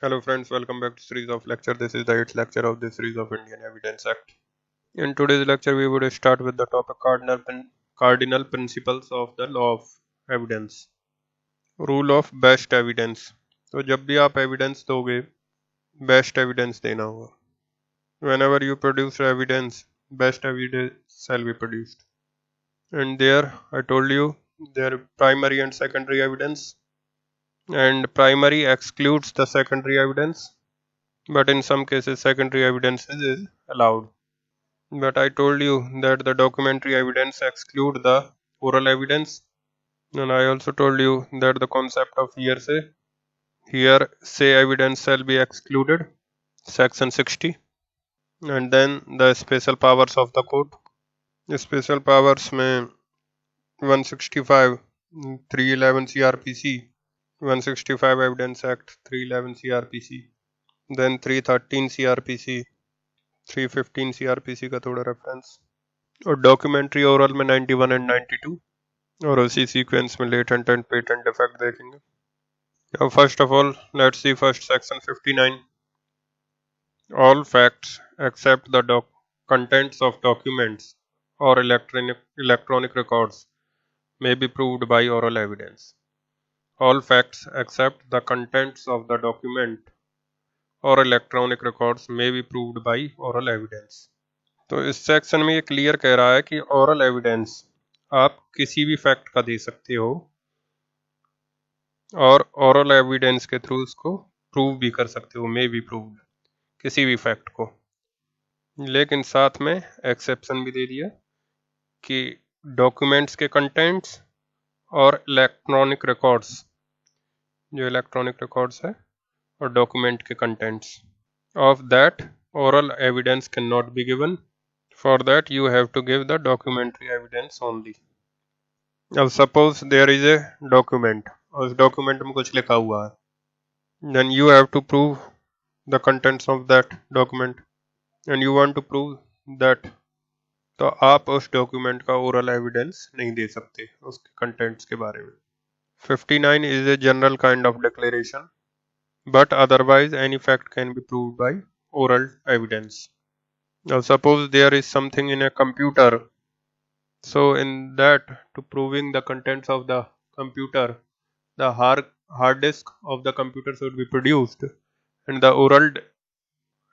Hello friends, welcome back to series of lecture. This is the 8th lecture of this series of Indian Evidence Act. In today's lecture, we would start with the topic cardinal principles of the law of evidence. Rule of best evidence. तो जब भी आप evidence दोगे, best evidence देना होगा. Whenever you produce evidence, best evidence shall be produced. And there, I told you, there are primary and secondary evidence. And primary excludes the secondary evidence. But in some cases secondary evidence is allowed. But I told you that the documentary evidence exclude the oral evidence, and I also told you that the concept of hearsay evidence shall be excluded, section 60. And then the special powers of the court. Special powers में 165 311 CRPC, 165 Evidence Act 311 CRPC, then 313 CRPC, 315 CRPC का थोड़ा reference, और documentary oral में 91 and 92, और उसी sequence में latent and patent effect देखेंगे. Now first of all, let's see first section 59. All facts except the contents of documents or electronic records may be proved by oral evidence. All facts except the contents of the document or electronic records may be proved by oral evidence. तो इस section में ये clear कह रहा है कि oral evidence आप किसी भी फैक्ट का दे सकते हो और ओरल एविडेंस के थ्रू उसको प्रूव भी कर सकते हो, मे बी प्रूव्ड, किसी भी फैक्ट को. लेकिन साथ में एक्सेप्शन भी दे दिया कि डॉक्यूमेंट्स के कंटेंट्स और इलेक्ट्रॉनिक रिकॉर्ड्स, जो इलेक्ट्रॉनिक रिकॉर्ड्स है और डॉक्यूमेंट के contents of that oral evidence cannot be given. For that you have to give the documentary evidence only. अब suppose there is a document, और उस document में कुछ लिखा हुआ है, then you have to prove the contents of that document and you want to prove that, तो आप उस document का oral evidence नहीं दे सकते उसके contents के बारे में. 59 is a general kind of declaration, but otherwise any fact can be proved by oral evidence. Now suppose there is something in a computer, so in that, to proving the contents of the computer, the hard disk of the computer should be produced and the oral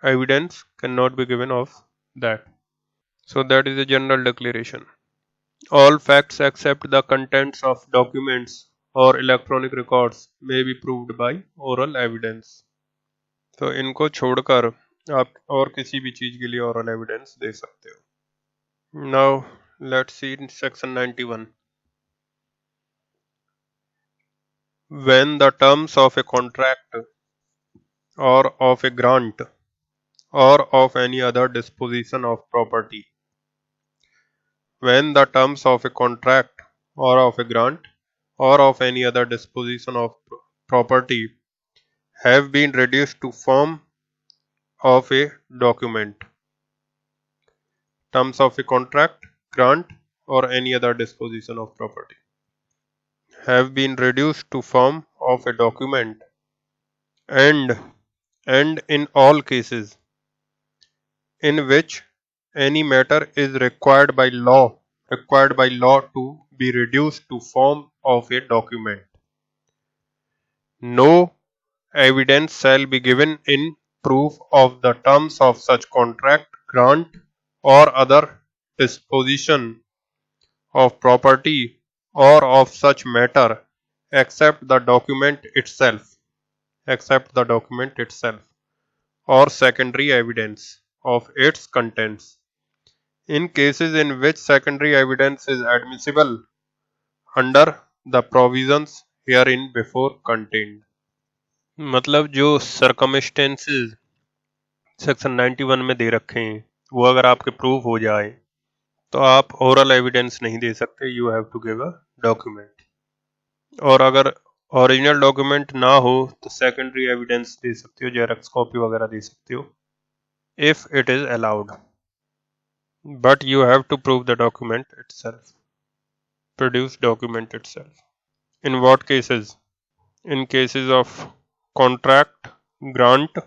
evidence cannot be given of that. So that is a general declaration. All facts except the contents of documents or electronic records may be proved by oral evidence. तो इनको छोड़कर आप और किसी भी चीज के लिए oral evidence दे सकते हो. Now let's see in section 91. When the terms of a contract or of a grant or of any other disposition of property. When the terms of a contract or of a grant or of any other disposition of property have been reduced to form of a document. Terms of a contract, grant or any other disposition of property have been reduced to form of a document, and in all cases in which any matter is required by law to be reduced to form of a document, no evidence shall be given in proof of the terms of such contract, grant or other disposition of property or of such matter except the document itself or secondary evidence of its contents. In cases in which secondary evidence is admissible under the provisions herein before contained. मतलब जो circumstances section 91 में दे रखे हैं वो अगर आपके prove हो जाए तो आप ओरल एविडेंस नहीं दे सकते, you have to give a document. और अगर ओरिजिनल डॉक्यूमेंट ना हो तो सेकेंडरी एविडेंस दे सकते हो, जेरॉक्स कॉपी वगैरह दे सकते हो if it is allowed, but you have to prove the document itself, produce document itself. In what cases? In cases of contract grant,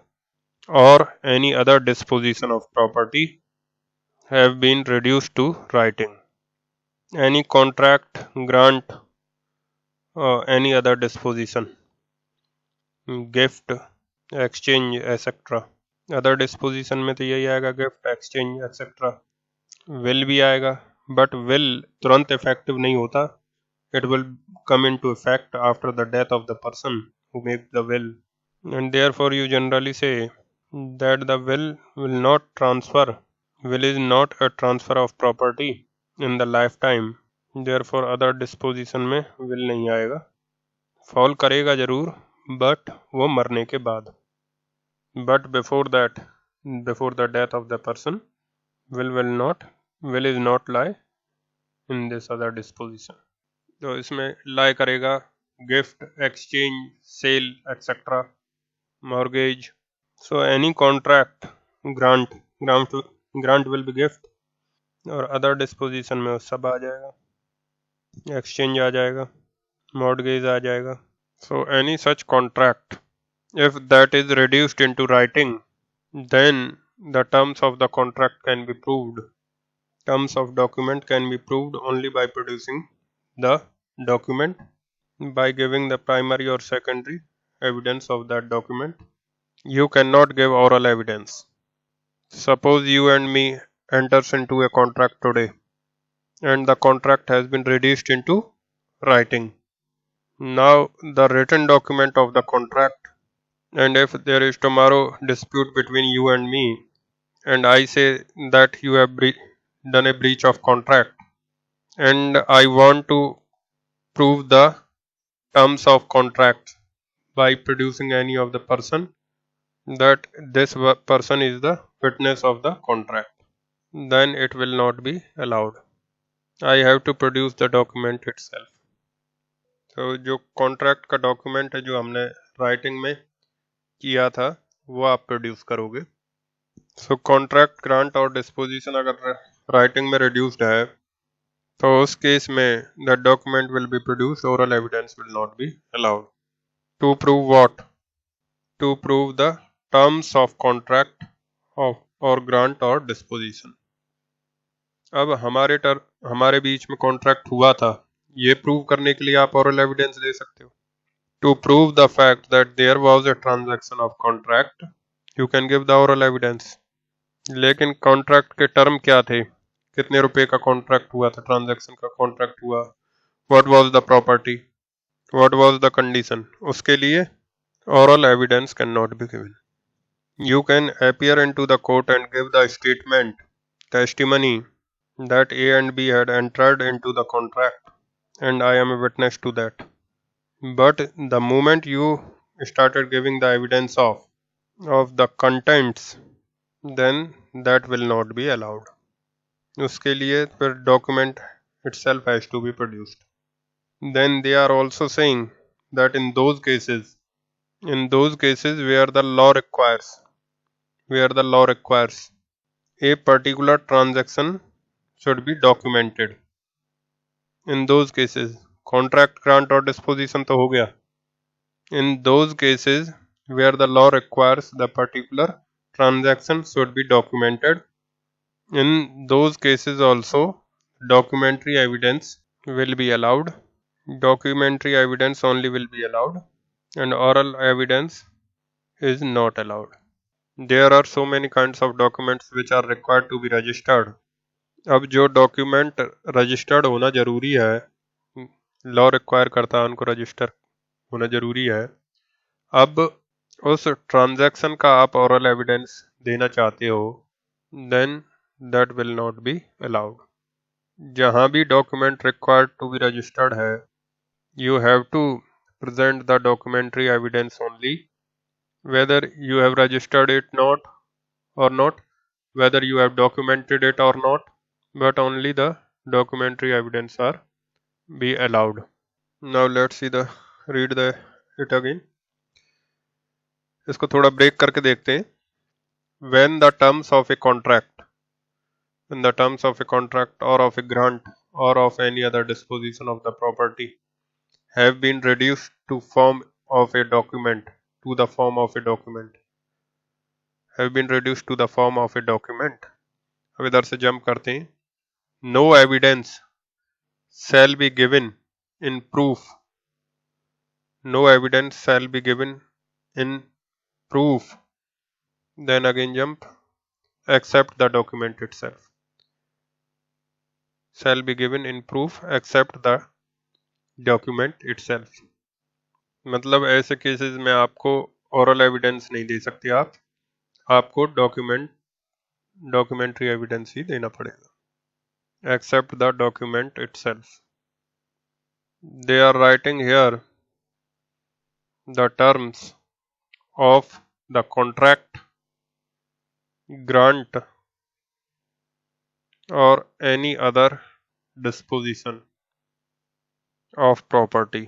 or any other disposition of property have been reduced to writing. Any contract, grant, or any other disposition, gift, exchange, etc. Other disposition में तो यही आएगा, gift, exchange etcetera. Will भी आएगा, but will तुरंत effective नहीं होता. It will come into effect after the death of the person who make the will, and therefore you generally say that the will not transfer. Will is not a transfer of property in the lifetime. Therefore other disposition में will नहीं आएगा. Fall करेगा जरूर, but वो मरने के बाद. But before that, before the death of the person, will is not lie in this other disposition. तो इसमें lie करेगा gift, exchange, sale, etc. mortgage. So any contract, grant will be gift, और other disposition में सब आ जाएगा. exchange आ जाएगा, mortgage आ जाएगा. So any such contract, if that is reduced into writing, then the terms of the contract can be proved. Terms of document can be proved only by producing the document, by giving the primary or secondary evidence of that document. You cannot give oral evidence. Suppose you and me enters into a contract today, and the contract has been reduced into writing. Now the written document of the contract, and if there is tomorrow dispute between you and me, and I say that you have done a breach of contract, and I want to prove the terms of contract by producing any of the person, that this person is the witness of the contract, then it will not be allowed. I have to produce the document itself. तो जो contract का document है जो हमने writing में किया था वो आप प्रोड्यूस करोगे. सो कॉन्ट्रैक्ट, ग्रांट और डिस्पोजिशन अगर राइटिंग में रिड्यूस्ड है तो उस केस में the document will be produce, oral evidence will not be allowed. To prove what? To prove the terms of contract और ग्रांट और डिस्पोजिशन. अब हमारे बीच में कॉन्ट्रैक्ट हुआ था, ये प्रूव करने के लिए आप ओरल एविडेंस दे सकते हो. To prove the fact that there was a transaction of contract, you can give the oral evidence. लेकिन कॉन्ट्रैक्ट के टर्म क्या थे? कितने रुपए का कॉन्ट्रैक्ट हुआ था, ट्रांजैक्शन का कॉन्ट्रैक्ट हुआ, what was the property, what was the condition, उसके लिए oral evidence cannot be given. You can appear into the court and give the statement, testimony that A and B had entered into the contract, and I am a witness to that. But the moment you started giving the evidence of the contents, then that will not be allowed. उसके लिए फिर document itself has to be produced. Then they are also saying that in those cases where the law requires a particular transaction should be documented. In those cases, contract, grant और disposition तो हो गया. In those cases where the law requires the particular transaction should be documented, in those cases also documentary evidence will be allowed. Documentary evidence only will be allowed, and oral evidence is not allowed. There are so many kinds of documents which are required to be registered. अब जो document registered होना जरूरी है, law require करता है उनको register होना जरूरी है. अब उस ट्रांजैक्शन का आप ओरल एविडेंस देना चाहते हो, then that will not be allowed. जहाँ भी document required to be registered है, you have to present the documentary evidence only, whether you have registered it or not, whether you have documented it or not, but only the documentary evidence are be allowed. Now let's read it again. इसको थोड़ा break करके देखते हैं. When the terms of a contract or of a grant or of any other disposition of the property have been reduced to form of a document, to the form of a document, have been reduced to the form of a document. अब इधर से jump करते हैं. No evidence shall be given in proof. No evidence shall be given in proof. Then again jump, except the document itself. Shall be given in proof except the document itself. मतलब ऐसे cases में आपको oral evidence नहीं दे सकते आप, आपको documentary evidence ही देना पड़ेगा. Except the document itself. They are writing here the terms of the contract, grant or any other disposition of property.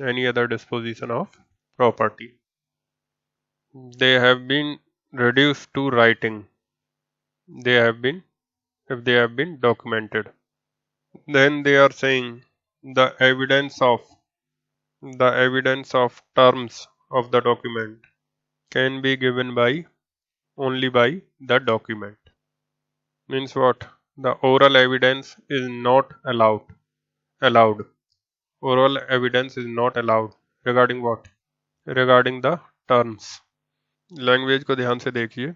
Any other disposition of property. They have been reduced to writing. They have been, if they have been documented. Then they are saying the evidence of terms of the document can be given by only by the document. Means what? The oral evidence is not allowed. Oral evidence is not allowed. Regarding what? Regarding the terms. Language को ध्यान से देखिए.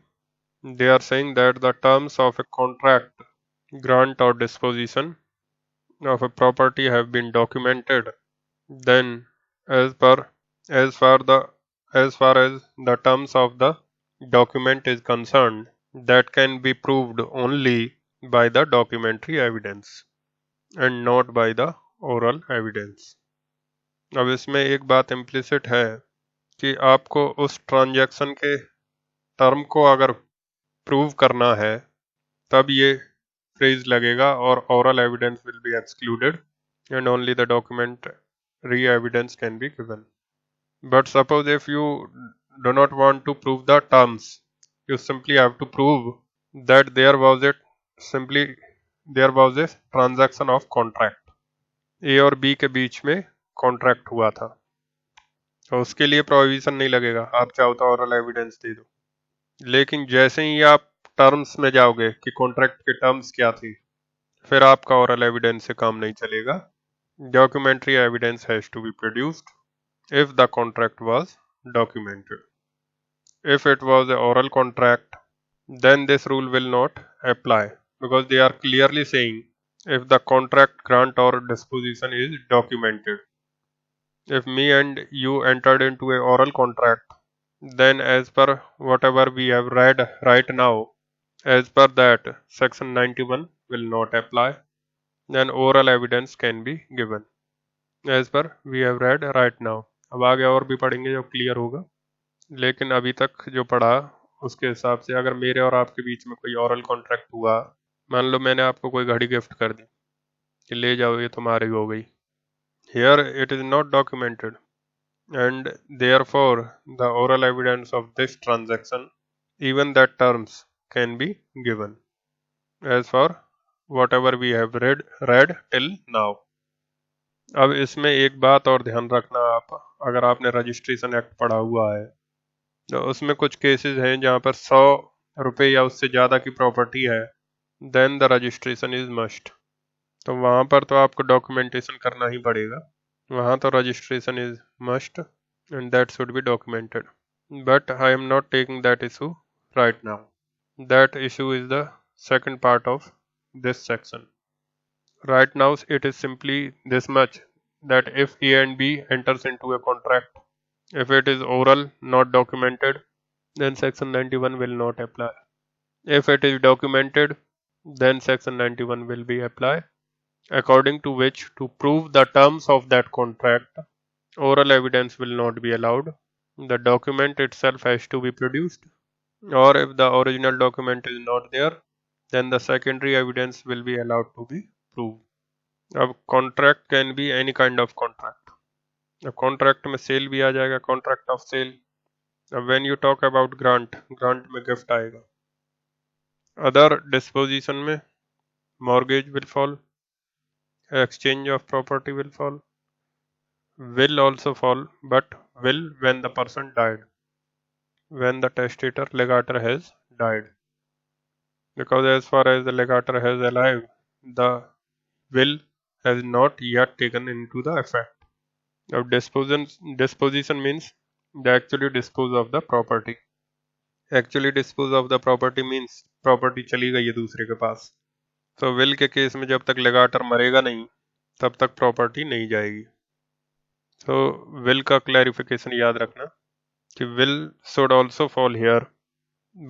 They are saying that the terms of a contract, grant or disposition of a property have been documented. Then, as far as the terms of the document is concerned, that can be proved only by the documentary evidence and not by the oral evidence. अब इसमें एक बात implicit है कि आपको उस transaction के term को अगर प्रूव करना है तब ये फ्रेज लगेगा और oral evidence will be excluded and only the documentary evidence can be given. But suppose if you do not want to prove the terms, you simply have to prove that there was a transaction of contract. A और B के बीच में contract हुआ था, तो उसके लिए provision नहीं लगेगा, आप चाहो तो oral evidence दे दो. लेकिन जैसे ही आप टर्म्स में जाओगे कि कॉन्ट्रैक्ट के टर्म्स क्या थी, फिर आपका ओरल एविडेंस से काम नहीं चलेगा. Documentary evidence has to be produced if the contract was documented. If it was an oral contract, then this rule will not apply because they are clearly saying if the contract, grant or disposition is documented. If me and you entered into a oral contract, then as per whatever we have read right now, as per that section 91 will not apply. Then oral evidence can be given as per we have read right now. अब आगे और भी पढ़ेंगे जो clear होगा, लेकिन अभी तक जो पढ़ा उसके हिसाब से अगर मेरे और आपके बीच में कोई ओरल कॉन्ट्रैक्ट हुआ, मान लो मैंने आपको कोई घड़ी गिफ्ट कर दी कि ले जाओ ये तुम्हारी हो गई. Here it is not documented and therefore the oral evidence of this transaction, even that terms can be given as for whatever we have read till now. अब इसमें एक बात और ध्यान रखना, आप अगर आपने रजिस्ट्रेशन एक्ट पढ़ा हुआ है तो उसमें कुछ केसेस हैं जहाँ पर 100 रुपये या उससे ज़्यादा की प्रॉपर्टी है, then the registration is must. तो वहाँ पर तो आपको डॉक्यूमेंटेशन करना ही पड़ेगा, वहाँ तो registration is must and that should be documented. But I am not taking that issue right now. That issue is the second part of this section. Right now it is simply this much, that if A and B enters into a contract, if it is oral, not documented, then section 91 will not apply. If it is documented, then section 91 will be applied, according to which to prove the terms of that contract, oral evidence will not be allowed. The document itself has to be produced, or if the original document is not there, then the secondary evidence will be allowed to be proved. अब contract can be any kind of contract. अब contract में sale भी आ जाएगा, contract of sale. अब when you talk about grant में gift आएगा. Other disposition में mortgage will fall, exchange of property will fall, will also fall, but will when the person died. when the testator legator has died, because as far as the legator has alive, the will has not yet taken into the effect. Now disposition means they actually dispose of the property. Actually dispose of the property means property चली गई है दूसरे के पास. तो will के case में जब तक लेगाटर मरेगा नहीं तब तक प्रॉपर्टी नहीं जाएगी. तो will का क्लैरिफिकेशन याद रखना कि will should also fall here,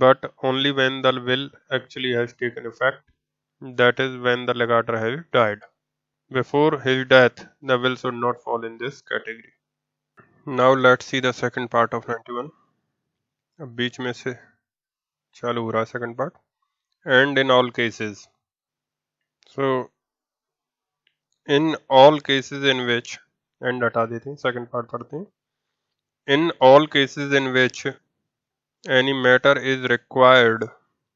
but only when the will actually has taken effect, that is when the legator has died. Before his death, the will should not fall in this category. Now let's see the second part of 91. अब बीच में से चालू हो रहा है second part. And in all cases. So in all cases in which, and हटा देते हैं, second part पढ़ते हैं. In all cases in which any matter is required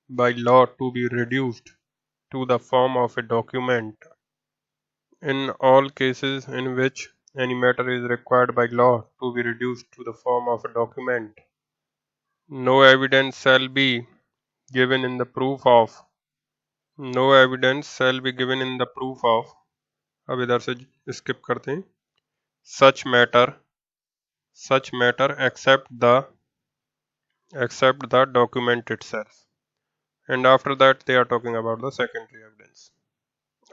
by law to be reduced to the form of a document. In all cases in which any matter is required by law to be reduced to the form of a document, no evidence shall be given in the proof of. No evidence shall be given in the proof of. अब इधर से skip करते हैं. Such matter except the document itself. And after that they are talking about the secondary evidence.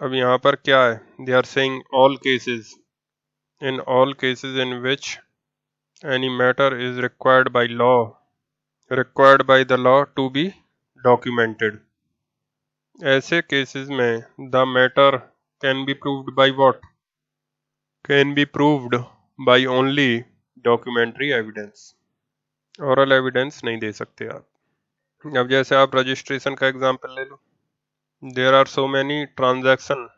अब यहाँ पर क्या है? They are saying all cases. In all cases in which any matter is required by the law to be documented. ऐसे cases में the matter can be proved by what? Can be proved by only documentary evidence. Oral evidence नहीं दे सकते आप. अब जैसे आप registration का एग्जांपल ले लो. There are so many transactions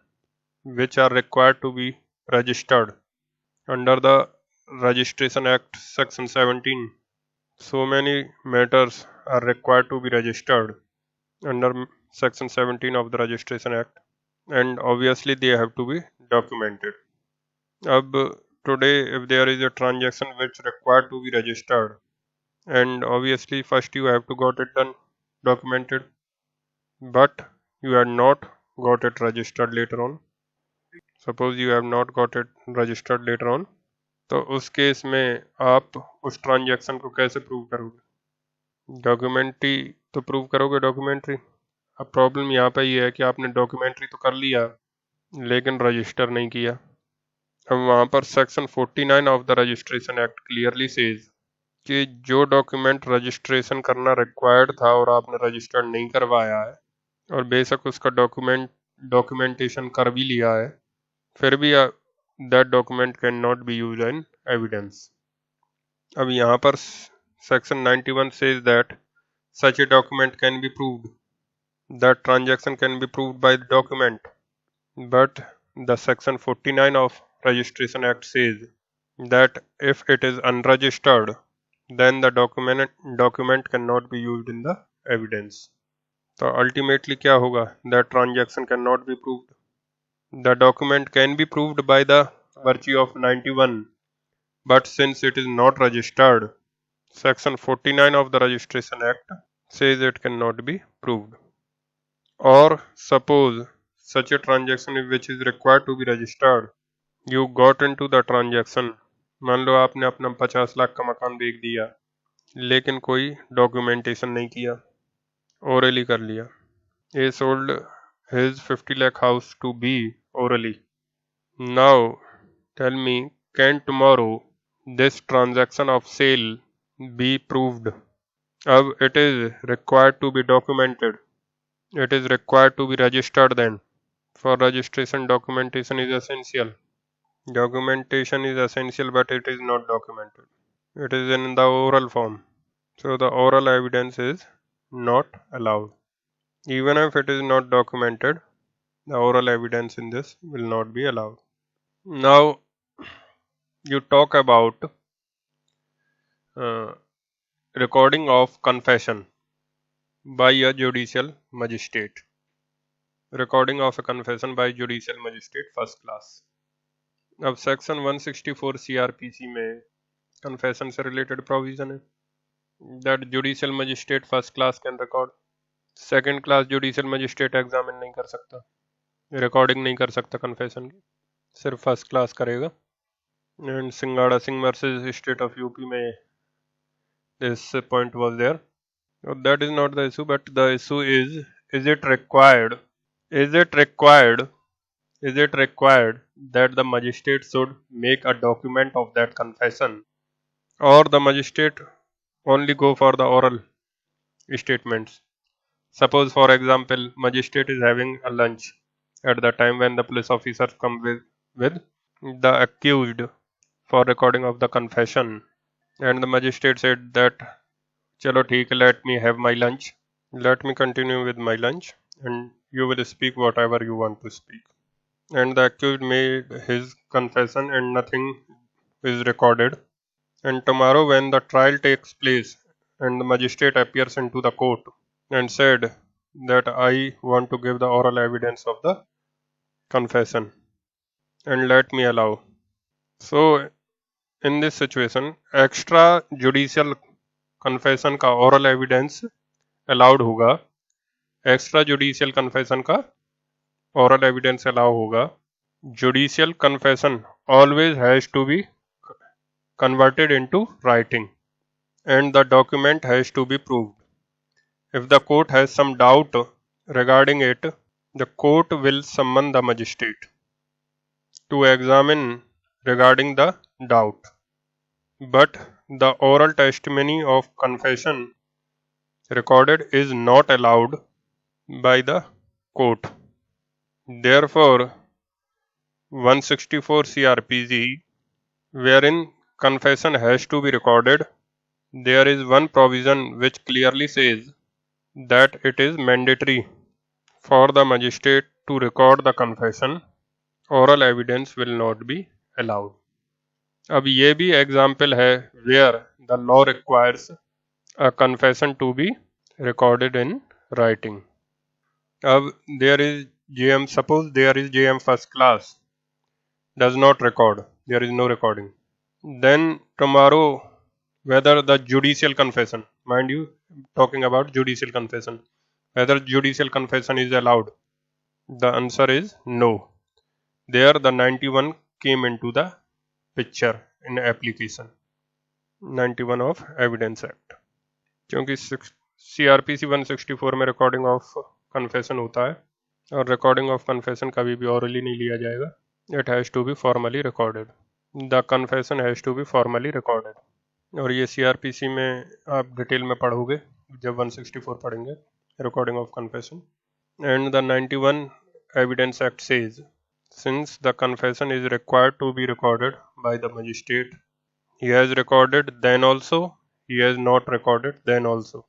which are required to be registered under the Registration Act Section 17. So many matters are required to be registered under Section 17 of the Registration Act, and obviously they have to be documented. Ab today if there is a transaction which required to be registered, and obviously first you have to got it done documented, but you have not got it registered later on. Suppose you have not got it registered later on, तो उस case में आप उस transaction को कैसे prove करोगे? Documentary तो prove करोगे डॉक्यूमेंट्री. अब प्रॉब्लम यहाँ पे ये है कि आपने डॉक्यूमेंट्री तो कर लिया लेकिन रजिस्टर नहीं किया. अब वहाँ पर section 49 of the registration act clearly says कि जो डॉक्यूमेंट रजिस्ट्रेशन करना रिक्वायर्ड था और आपने रजिस्टर्ड नहीं करवाया है और बेशक उसका डॉक्यूमेंटेशन कर भी लिया है, फिर भी that document cannot be used in evidence. अब यहाँ पर section 91 says that such a document can be proved. That transaction can be proved by the document. But the section 49 of Registration Act says that if it is unregistered, then the document cannot be used in the evidence. So ultimately क्या होगा? That transaction cannot be proved. The document can be proved by the virtue of 91, but since it is not registered, section 49 of the Registration Act says it cannot be proved. Or suppose such a transaction which is required to be registered, you got into the transaction. मान लो आपने अपना 50 लाख का मकान बेच दिया लेकिन कोई documentation नहीं किया, ओरली कर लिया. A sold his 50 lakh house to B orally. Now tell me, can tomorrow this transaction of sale be proved? अब it is required to be documented. It is required to be registered then. For registration, documentation is essential. Documentation is essential, but it is not documented. It is in the oral form. So the oral evidence is not allowed. Even if it is not documented, the oral evidence in this will not be allowed. Now you talk about recording of confession by a judicial magistrate. Recording of a confession by judicial magistrate first class. अब section 164 CRPC में confession से related provision है. that judicial magistrate first class can record. Second class judicial magistrate examine नहीं कर सकता, recording नहीं कर सकता कन्फेशन की, सिर्फ फर्स्ट क्लास करेगा. And Singhara Singh versus state of UP में this point was there. That is not the issue, but the issue is it required is it required is it required that the magistrate should make a document of that confession, or the magistrate only go for the oral statements? Suppose, for example, magistrate is having a lunch at the time when the police officer come with the accused for recording of the confession, and the magistrate said that chalo theek, let me have my lunch, let me continue with my lunch, and you will speak whatever you want to speak. And the accused made his confession and nothing is recorded. And tomorrow when the trial takes place and the magistrate appears into the court and said that I want to give the oral evidence of the confession and let me allow. So in this situation extra judicial confession का oral evidence allowed होगा, extra judicial confession का oral evidence allow होगा. Judicial confession always has to be converted into writing and the document has to be proved. If the court has some doubt regarding it, the court will summon the magistrate to examine regarding the doubt. But the oral testimony of confession recorded is not allowed by the court. Therefore, 164 CRPC, wherein confession has to be recorded, there is one provision which clearly says that it is mandatory for the magistrate to record the confession. Oral evidence will not be allowed. अब ये भी example है where the law requires a confession to be recorded in writing. अब there is JM, suppose there is JM first class does not record, there is no recording. Then tomorrow, whether the judicial confession, mind you, talking about judicial confession, whether judicial confession is allowed, the answer is no. There the 91 came into the picture in application, 91 of Evidence Act, क्योंकि CRPC 164 में recording of confession होता है और recording of confession कभी भी hourly नहीं लिया जाएगा. It has to be formally recorded, the confession has to be formally recorded. और ये CRPC में आप डिटेल में पढ़ोगे जब 164 पढ़ेंगे, recording of confession. And the 91 evidence act says, since the confession is required to be recorded by the magistrate, he has recorded then also, he has not recorded then also,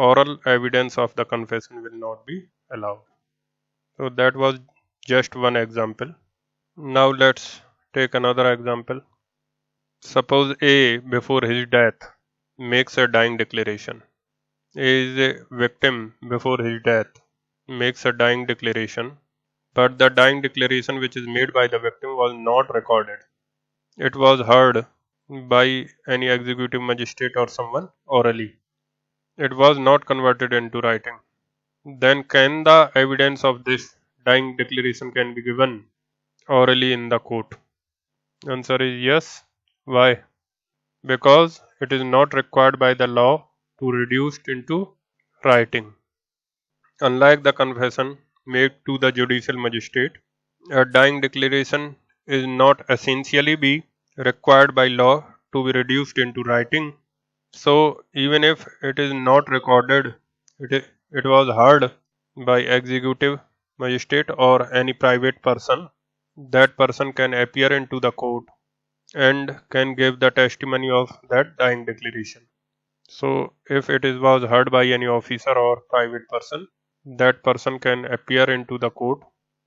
oral evidence of the confession will not be allowed. So that was just one example. Now let's take another example. Suppose A, before his death, makes a dying declaration. A is a victim before his death, makes a dying declaration, but the dying declaration which is made by the victim was not recorded. It was heard by any executive magistrate or someone orally. It was not converted into writing. Then can the evidence of this dying declaration can be given orally in the court? Answer is yes. Why? Because it is not required by the law to reduce it into writing. Unlike the confession made to the judicial magistrate, a dying declaration is not essentially be required by law to be reduced into writing. So even if it is not recorded, it was heard by executive magistrate or any private person, that person can appear into the court and can give the testimony of that dying declaration. So if it was heard by any officer or private person, that person can appear into the court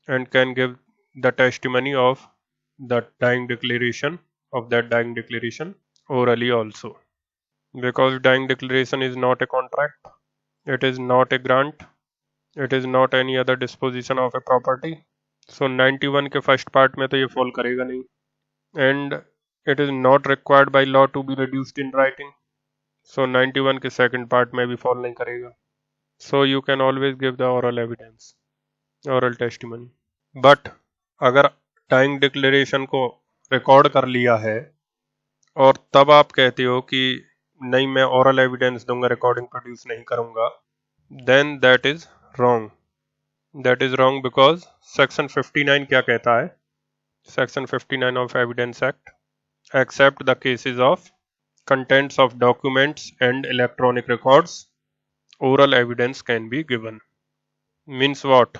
and can give the testimony of the dying declaration, of that dying declaration orally also. Because dying declaration is not a contract, it is not a grant, it is not any other disposition of a property. So 91 के first part में तो ये fall करेगा नहीं. And it is not required by law to be reduced in writing. सो 91 के second part में भी fall नहीं करेगा। सो you can always give the oral evidence, oral testimony. But अगर टाइम डिक्लेरेशन को रिकॉर्ड कर लिया है और तब आप कहते हो कि नहीं मैं ओरल एविडेंस दूंगा, रिकॉर्डिंग प्रोड्यूस नहीं करूंगा, then that is wrong. That is wrong because section 59 क्या कहता है? Section 59 of evidence act, except the cases of contents of documents and electronic records, oral evidence can be given. Means what?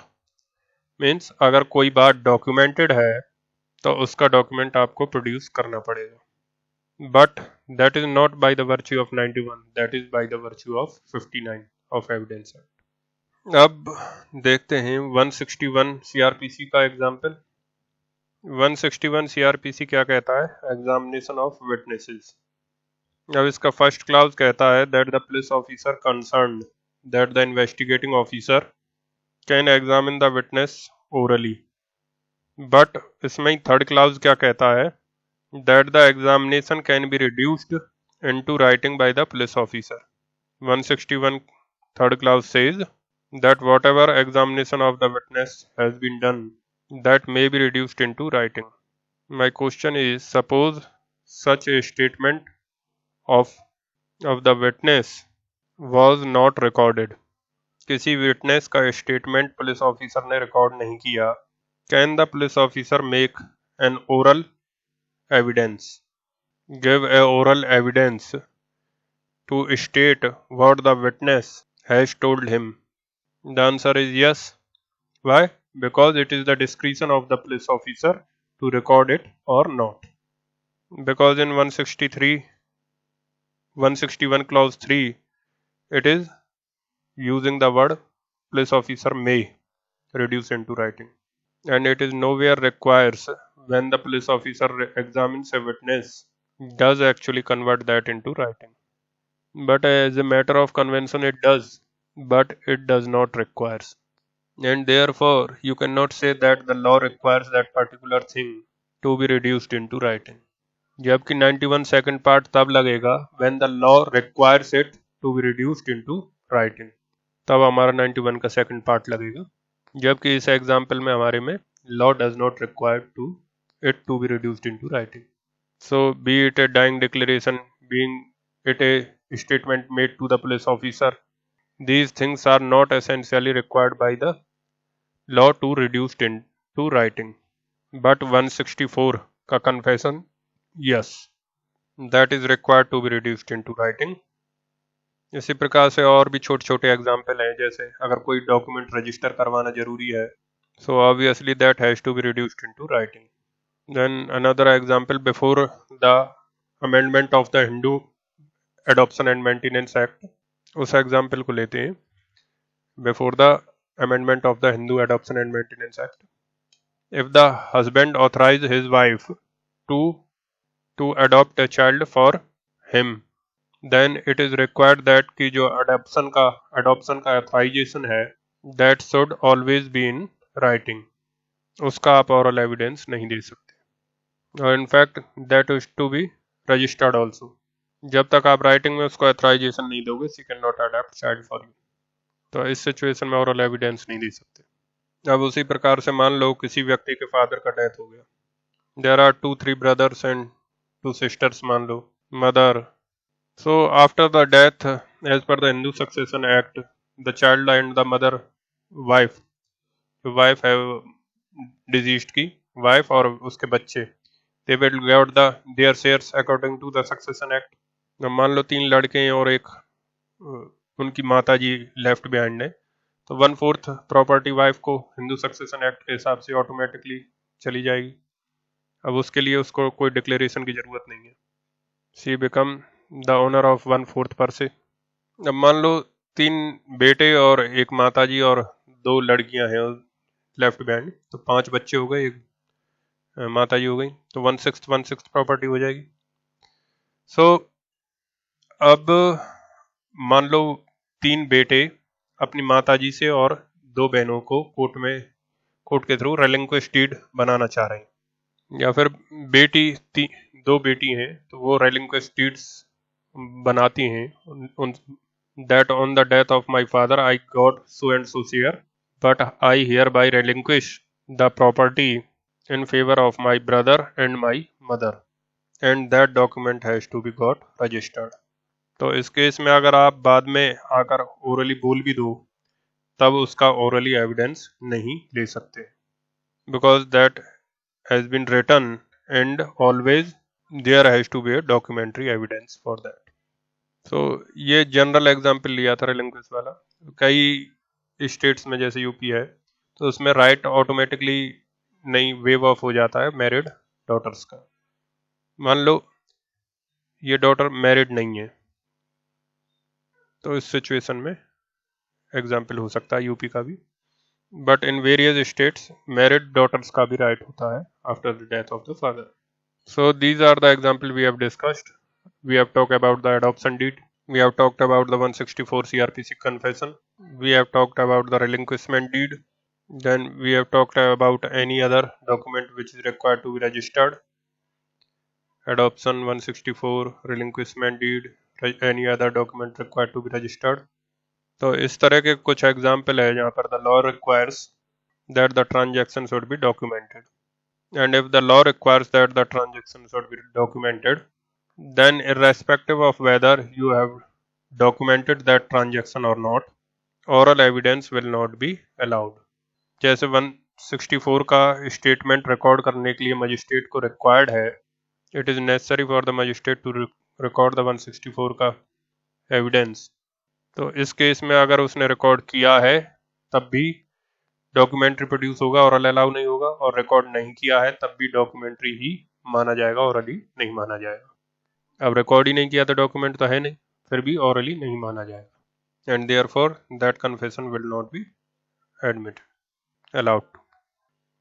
Means अगर कोई बात documented है तो उसका document आपको प्रोड्यूस करना पड़ेगा, but that is not by the virtue of 91, that is by the virtue of 59 of evidence act. अब देखते हैं 161 सीआरपीसी का एग्जाम्पल। 161 सीआरपीसी क्या कहता है? Examination of witnesses. अब इसका फर्स्ट क्लाउज कहता है that the police officer concerned that the investigating officer can examine the witness orally. But इसमें ही थर्ड क्लाउज क्या कहता है? That the examination can be reduced into writing by the police officer. 161 third clause says that whatever examination of the witness has been done, that may be reduced into writing. My question is, suppose such a statement of the witness was not recorded. किसी witness का statement police officer ने record नहीं किया। Can the police officer make an oral evidence, give a oral evidence to state what the witness has told him? The answer is yes. Why? Because it is the discretion of the police officer to record it or not. Because in 161 clause 3, it is using the word police officer may reduce into writing, and it is nowhere requires when the police officer examines a witness does actually convert that into writing. But as a matter of convention it does, but it does not requires. And therefore you cannot say that the law requires that particular thing to be reduced into writing. जबकि 91 second part तब लगेगा when the law requires it to be reduced into writing, तब हमारा 91 का second part लगेगा। जबकि इस example में हमारे में law does not require it to be reduced into writing. So be it a dying declaration, being it a statement made to the police officer, these things are not essentially required by the law to reduced into writing. But 164 का confession, yes, that is required to be reduced into writing. इसी प्रकार से और भी छोटे छोटे example हैं, जैसे अगर कोई डॉक्यूमेंट रजिस्टर करवाना जरूरी है, so obviously that has to be reduced into writing. Then another example, before the amendment of the Hindu Adoption and Maintenance Act, उस एग्जाम्पल को लेते हैं। Before the amendment of the Hindu adoption and maintenance act, if the husband authorise his wife to adopt a child for him, then it is required that कि जो adoption का authorisation है, that should always be in writing. उसका आप oral evidence नहीं दे सकते, और in fact that is to be registered also. जब तक आप राइटिंग में उसको ऑथराइजेशन नहीं दोगे, she can not adopt child for you. तो इस सिचुएशन में ओरल एविडेंस नहीं दे सकते। अब उसी प्रकार से मान लो किसी व्यक्ति के फादर का डेथ हो गया, there are 2-3 brothers and 2 sisters, मान लो mother. So after the death, as per the Hindu succession act, the child and the mother wife है डिजीज्ड की वाइफ और उसके बच्चे, they will get their shares according to the succession act. मान लो 3 लड़के हैं और एक उनकी माता जी लेफ्ट बिहाइंड है, तो 1/4 प्रॉपर्टी वाइफ को हिंदू सक्सेशन एक्ट के हिसाब से ऑटोमेटिकली चली जाएगी। अब उसके लिए उसको कोई डिक्लेरेशन की जरूरत नहीं है, she become the owner of 1/4 पर से। अब मान लो 3 बेटे और एक माता जी और 2 लड़कियां हैं लेफ्ट बिहाइंड, तो 5 बच्चे हो गए, एक माता जी हो गई, तो 1/6 प्रॉपर्टी हो जाएगी। सो अब मान लो 3 बेटे अपनी माताजी से और 2 बहनों को कोर्ट के थ्रू रेलिंक्विश डीड बनाना चाह रहे हैं, या फिर 2 बेटी हैं तो वो रेलिंक्विश डीड्स बनाती हैं उन that on the death of my father I got so and so share, but I hereby relinquish the property in favor of my brother and my mother, and that document has to be got registered. तो इस case में अगर आप बाद में आकर orally बोल भी दो तब उसका ओरली एविडेंस नहीं ले सकते, because that has been written and always there has to be a documentary evidence for that. So ये जनरल एग्जाम्पल लिया था रिलिंक्विश वाला. कई स्टेट्स में जैसे यूपी है तो उसमें राइट ऑटोमेटिकली नहीं वेव ऑफ हो जाता है मैरिड डॉटर्स का. मान लो ये डॉटर मैरिड नहीं है तो इस सिचुएशन में एग्जाम्पल हो सकता है यूपी का भी, but in various states married daughters का भी राइट होता है after the death of the father. So these are the example we have discussed. We have talked about the adoption deed. We have talked about the 164 CRPC confession. We have talked about the relinquishment deed. Then we have talked about any other document which is required to be registered. Adoption 164, relinquishment deed, any other document required to be registered. तो इस तरह के कुछ example है जहाँ पर the law requires that the transaction should be documented. And if the law requires that the transaction should be documented, then irrespective of whether you have documented that transaction or not, oral evidence will not be allowed. जैसे 164 का statement record करने के लिए magistrate को required है, it is necessary for the magistrate to record the 164 का evidence. तो इस केस में अगर उसने रिकॉर्ड किया है तब भी डॉक्यूमेंट्री प्रोड्यूस होगा, ओरल अलाउ नहीं होगा, और रिकॉर्ड नहीं किया है तब भी डॉक्यूमेंट्री ही माना जाएगा, ओरली नहीं माना जाएगा. अब रिकॉर्ड ही नहीं किया तो डॉक्यूमेंट तो है नहीं, फिर भी ऑरली नहीं माना जाएगा. And therefore that confession will not be admitted allowed.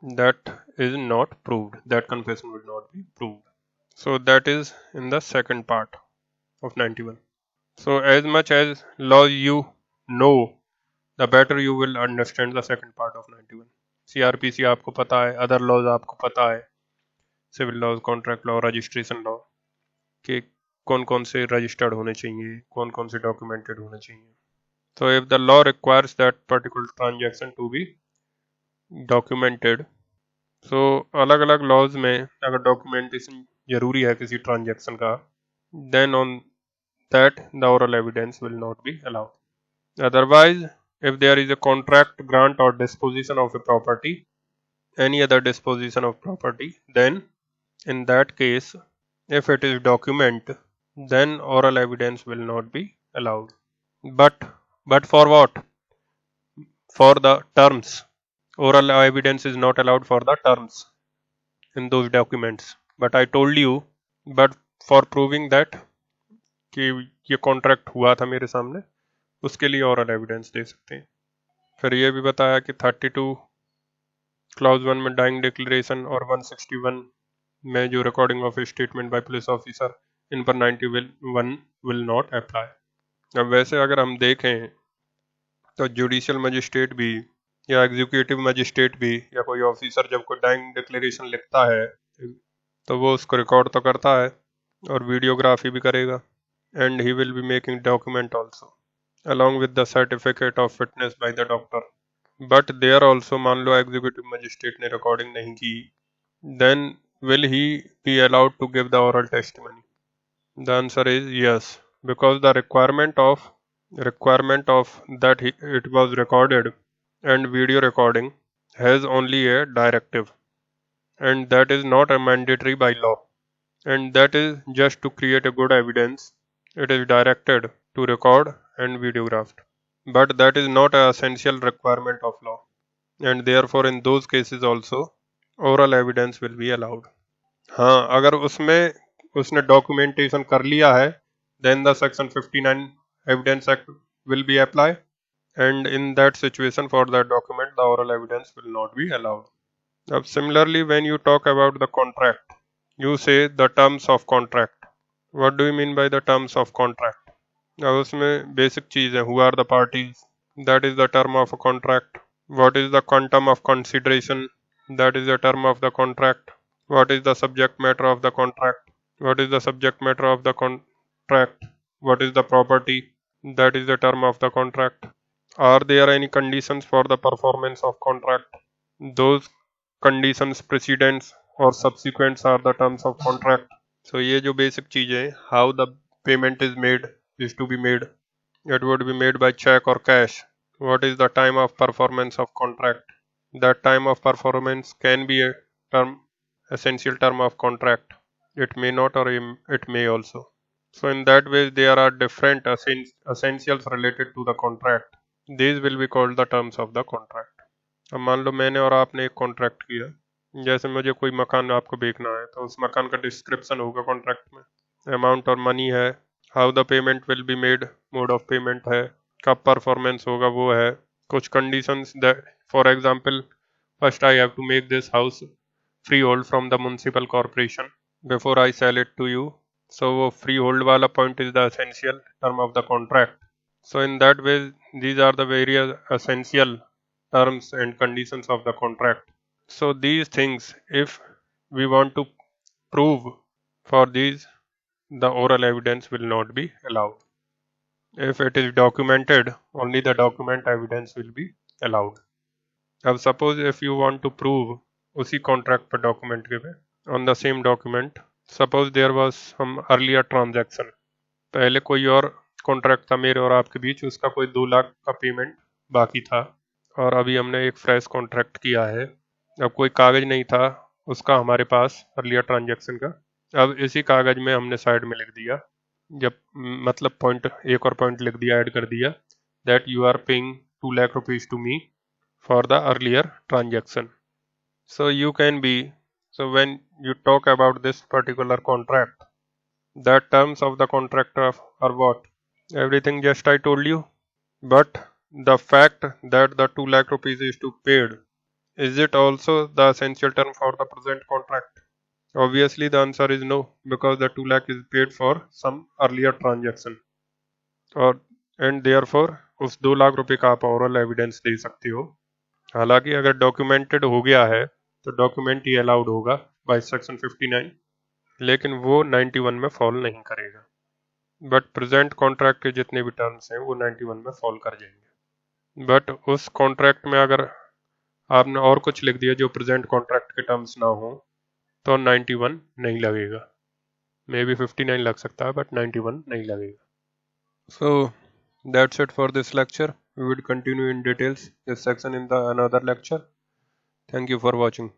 That is not proved. That confession will not be proved. So that is in the second part of 91. So as much as law you know the better you will understand the second part of 91. CRPC आपको पता है, other laws आपको पता है, civil laws, contract law, registration law कि कौन कौन से रजिस्टर्ड होने चाहिए, कौन कौन से डॉक्यूमेंटेड होने चाहिए. तो if the law requires that particular transaction to be documented, so अलग अलग लॉज में अगर डॉक्यूमेंटेशन जरूरी है किसी ट्रांजैक्शन का, then on that the oral evidence will not be allowed. Otherwise if there is a contract, grant or disposition of a property, any other disposition of property, then in that case, if it is document, then oral evidence will not be allowed. But for what? For the terms. Oral evidence is not allowed for the terms in those documents. But I told you, but for proving that कि ये contract हुआ था मेरे सामने, उसके लिए oral evidence दे सकते हैं. फिर ये भी बताया कि 32 क्लॉज 1 में डाइंग डिक्लेरेशन और 161 में जो recording of statement by police officer, इन पर 91 विल नॉट अप्लाई. अब वैसे अगर हम देखें तो जुडिशियल मजिस्ट्रेट भी या एग्जीक्यूटिव मजिस्ट्रेट भी या कोई ऑफिसर जब कोई डाइंग डिक्लेरेशन लिखता है तो वो उसको रिकॉर्ड तो करता है और वीडियोग्राफी भी करेगा, and he will be making document also along with the certificate of fitness by the doctor. But there also मान लो executive magistrate ने recording नहीं की, then will he be allowed to give the oral testimony? The answer is yes, because the requirement of that it was recorded and video recording has only a directive, and that is not a mandatory by law, and that is just to create a good evidence. It is directed to record and videographed, but that is not an essential requirement of law, and therefore in those cases also oral evidence will be allowed. हाँ, अगर उसमें उसने documentation कर लिया है, then the section 59 evidence act will be applied, and in that situation for that document the oral evidence will not be allowed. अब similarly when you talk about the contract, you say the terms of contract. What do you mean by the terms of contract? अब उसमें basic चीज़ है, who are the parties, that is the term of a contract. What is the quantum of consideration, that is the term of the contract. What is the subject matter of the contract, what is the subject matter of the contract. What is the property? That is the term of the contract. Are there any conditions for the performance of contract? Those conditions precedents or subsequents are the terms of contract. So ये जो basic चीजें हैं, how the payment is made is to be made. It would be made by check or cash. What is the time of performance of contract? That time of performance can be a term, essential term of contract. It may not, or it may also. So in that way, there are different essentials related to the contract. These will be called the terms of the contract. अब मान लो मैंने और आपने एक contract किया, जैसे मुझे कोई मकान आपको बेचना है तो उस मकान का डिस्क्रिप्शन होगा कॉन्ट्रैक्ट में, अमाउंट और मनी है, how the payment will be made, mode of payment है, कब परफॉर्मेंस होगा वो है, कुछ conditions that for example first I have to make this house freehold from the municipal corporation before I sell it to you. So वो freehold वाला point is the essential term of the contract. So in that way, these are the various essential terms and conditions of the contract. So these things, if we want to prove for these, the oral evidence will not be allowed. If it is documented, only the document evidence will be allowed. अब suppose if you want to prove उसी contract पर document के पे, on the same document, suppose there was some earlier transaction, पहले कोई और contract था मेरे और आपके बीच, उसका कोई 2 लाख का पेमेंट बाकी था, और अभी हमने एक फ्रेश कॉन्ट्रैक्ट किया है. अब कोई कागज नहीं था उसका हमारे पास अर्लियर ट्रांजैक्शन का. अब इसी कागज में हमने साइड में लिख दिया, जब मतलब पॉइंट एक और पॉइंट लिख दिया, ऐड कर दिया, that you are paying 2 lakh rupees to me for the earlier transaction. So you can be, so when you talk about this particular contract, the terms of the contract are what? Everything just I told you. But the fact that the 2 lakh rupees is to paid, is it also the essential term for the present contract? Obviously the answer is no, because the 2 lakh is paid for some earlier transaction. और and therefore उस 2 लाख रुपए का आप oral evidence दे सकते हो. हालांकि अगर documented हो गया है तो डॉक्यूमेंट ही अलाउड होगा बाय सेक्शन 59, लेकिन वो 91 में फॉल नहीं करेगा. बट प्रेजेंट कॉन्ट्रैक्ट के जितने भी टर्म्स हैं वो 91 में फॉल कर जाएंगे. बट उस कॉन्ट्रैक्ट में अगर आपने और कुछ लिख दिया जो प्रेजेंट कॉन्ट्रैक्ट के टर्म्स ना हो तो 91 नहीं लगेगा. मे बी 59 लग सकता है बट 91 नहीं लगेगा. So that's it for this lecture. We would continue in details this section in the another lecture. Thank you for watching.